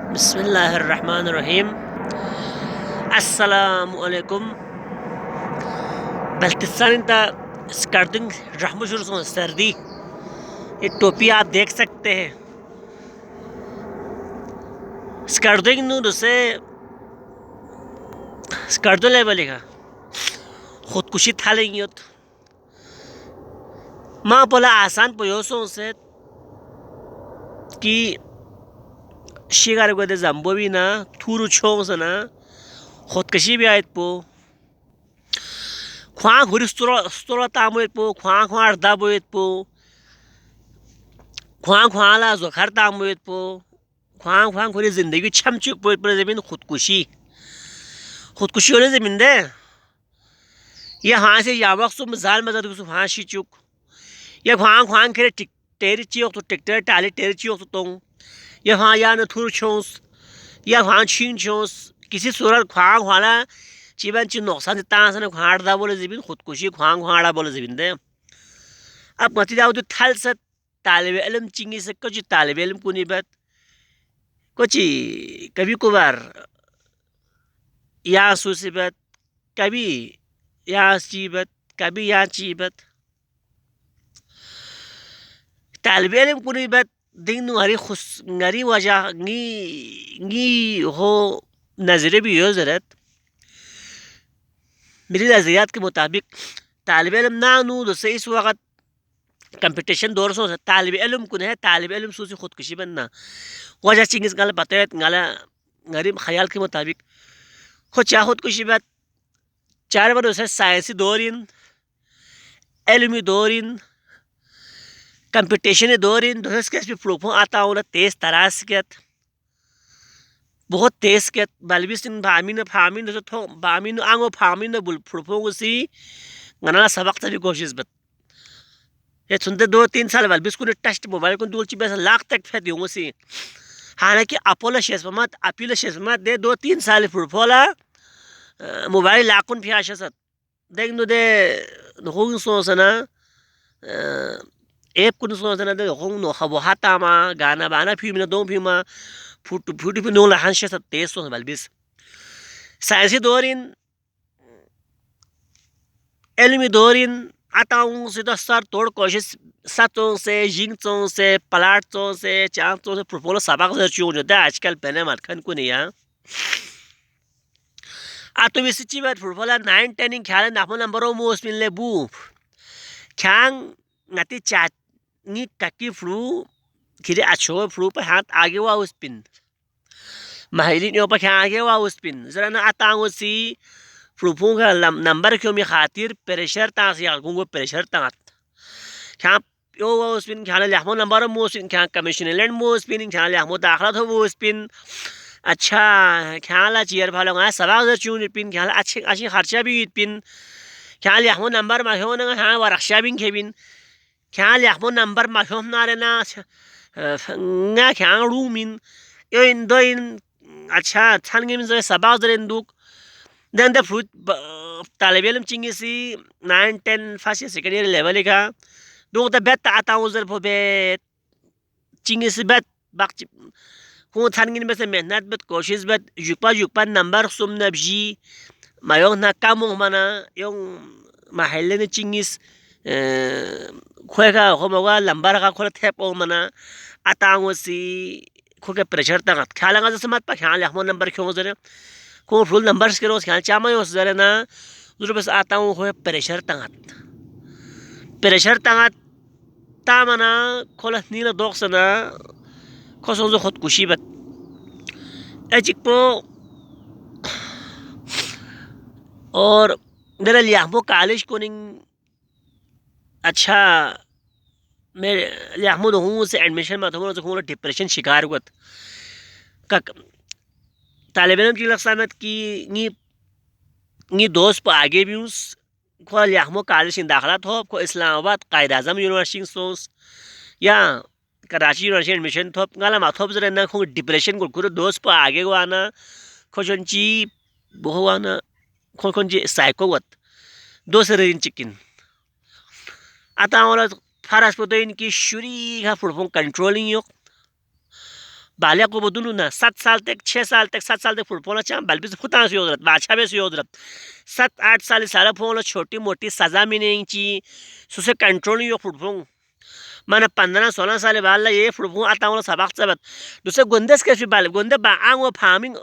बिस्मिल्लाहिर्रहमानिर्रहीम। अस्सलामुअलैकुम। बल्तिस्तान ता स्कार्डिंग रहमुशुर सर्दी। ये टोपी आप देख सकते हैं। स्कार्डिंग नु से स्कार्डो लेवल का खुदकुशी था लेंगे माँ बोला आसान पोयोसों से कि शिकार को दे जम्बो भी ना थूरु छोंग से ना खुदकशी भी आयत पो ख्वां घुरी स्टोरा तामुत पो ख्वां ख्वां दाबोत पो ख्वां ख्वां ला जोखर तामुत पो ख्वां ख्वां घुरी जिंदगी छमचुक पोत पर जमीन खुदकुशी वाले जमीन दे ये हाँ से यावक सु मजाल मजा तो हाँ शिचुक ये ख्वां ख्वां खेरे टेरी चियोक तो टेक्टर टाली टेरी चियोक तो तोंग ये हाँ या न थुर छोंस या हाँ छीन छोंस किसी सूरत ख्वां ख्वाला चिबन ची नुकसान देता है ख्वाड़ दा बोले जमीन खुदकुशी ख्वां ख्वाड़ा बोले जमीन दे अब मती दाऊ तो थल से तालिब इल्म चिंगी से कुछ तालिब इल्म कुनी बात कुछ कभी कभार या सुसिबत कभी या चीबत कभी या चीबत तालिब इल्म कुनी बात दिन नुहारी खुश नरी वजह नी नी हो नजरे भी हो जरत मेरी नजरियात के मुताबिक तालिब इल्म ना नू दोसे इस वक्त कंपटीशन दौर सो तालिब इल्म कुन है तालिब इल्म सूसी खुदकुशी बनना वजह चिंगिस गाला बतायत गाला गरीब ख्याल के मुताबिक खुद चाह खुदकुशी बात चार बार उसे साइंसी दौरिन इल्मी दौरिन कंपटीशन दौरिन दोस्त के प्रूफों आता हूँ तेज तरास के बहुत तेज के बलबिसिन भामीन फामीन थो बामीन आंगो फामीन बुल प्रूफों सी गना सबक तभी कोशिश बत ये सुनते 2-3 साल बलबिस को टेस्ट मोबाइल को दूल चिबे लाख तक फेंक दूंगा सी हालांकि अपोलो शेषमत अपील शेषमत दे 2-3 साल प्रूफोला मोबाइल लाकुन फियाशत देख नु दे होंग सोसना एप कुन सोसना दे होंग नो खबो हाता मा गाना बाना फिल्म दो फिल्म फुट फुट फिल्म ला हंस तेज सो बलबिस साइंसी दौरिन इल्मी दौरिन आताऊं से तो सर तोड़ कोशिश सतों से जिंगचों से पलाटों से चांचों से प्रोपोलो सबक से चूं जो आजकल पहले मरखन को नहीं है आतो विसिची बात प्रोपोला 9-10 ख्याल नापो नंबरों मोस मिलने बू ख्यांग नती चाट नी ककी फ्लू खिरे अच्छो फ्लू पर हाथ आगे हुआ उस पिन महिली ने ऊपर ख्यांग आगे हुआ उस पिन जरा ना आताऊं सी फ्लूपों का नंबर क्यों में खातिर प्रेशर तास या गुंगो प्रेशर तात क्या यो वो स्पिन क्या लेहमो नंबर मोस्पिन क्या कमीशन लैंड मोस्पिन क्या लेहमो दाखला तो वो स्पिन अच्छा क्या ला चीयर भालो गा सवाल चून पिन क्या अच्छे अच्छे खर्चा भी पिन क्या लेहमो नंबर मा हो ना हाँ वरक्षा भी खेबिन क्या लेहमो नंबर मा हो ना रे ना ना क्या रूमिन यो इन दो इन अच्छा थान गेम जो सवाल जरे दुख dan the fruit talibelum chingisi 9-10 first year second year level ka do the bet ta user po bet chingisi bet bak ko thangin bes mehnat bet koshish bet yukpa number sum nabji mayong na kamong mana yung mahalle ne chingis khoega homoga lambar ka khol thep o mana atango si khoke pressure ta khala ga samat pa khala mo number khyo zare को full numbers के रोज ख्याल चामा उस जरे ना दूसरे बस आता हूँ हो प्रेशर तंगत तामना खोला नीला दोक्स ना खोसों जो खुद कुशी बत एचिक पो और मेरे लियामो कॉलेज को निंग अच्छा मेरे लियामो दो हूँ से एडमिशन में तो हूँ डिप्रेशन शिकार हुआ का तालिब इल्म की लक्ष्यामत की नी दोस्त पर आगे भी उस को लियामो कॉलेज दाखला थो को इस्लामाबाद कायद आजम यूनिवर्सिटी सोस या कराची यूनिवर्सिटी एडमिशन थो गाला माथोप जरे ना को डिप्रेशन को कुरो दोस्त पर आगे को आना खोजनची बहुआना खोजनची साइको वत दोस्त रेन चिकन आता वाला फरस पतो इनकी शुरी का फुटफों कंट्रोलिंग यो बाल्या को बदलू ना 7 साल तक 6 साल तक 7 साल तक फुटबॉल चाम बल्कि खुदा से योजरत बादशाह बे से योजरत 7-8 साल सारा फोन छोटी मोटी सजा में नहीं ची सुसे कंट्रोल यो फुटबॉल mana 15-16 साल बाला ये फुटबॉल आता हूँ सबक सबक दूसरे गुंदेस कैसे बाल गुंदे बांग वो फार्मिंग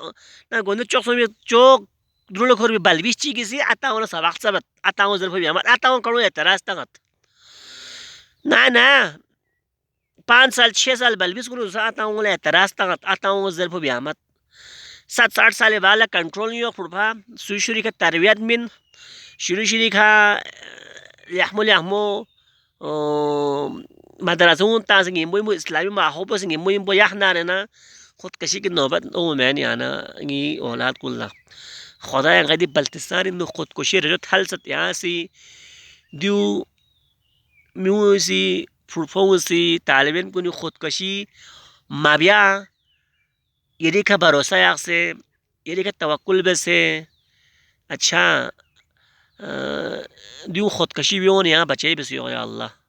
ना गुंदे चौक सो चौक द्रुल खोर भी बाल विश्ची किसी आता हूँ सबक सबक आता हूँ जरूर भी हमारे आता हूँ करो ये तरह तक ना ना 5 साल 6 साल बल्बिस करो आता हूँ ले तरह तक आता हूँ जरूर भी हमारे 7-8 साल बाला कंट्रोल यो फुटबॉल सुशुरी का तरबियत मिन शुरू का यहमो madrasung ta sing imboy mo islami ma hopo sing imboy imboy yahna na khud kashi की नौबत ओ मैंने आना ये औलाद कुल्ला खुदा गदी बल्तिस्तान इन खुद कोशी रजत हल सत यहाँ सी दियो म्यूसी फुरफोंसी तालिबन कुनी खुदकशी माबिया ये का भरोसा याक से ये का तवक्कुल बे से अच्छा दियो खुदकशी भी होने यहाँ बचे बस या अल्लाह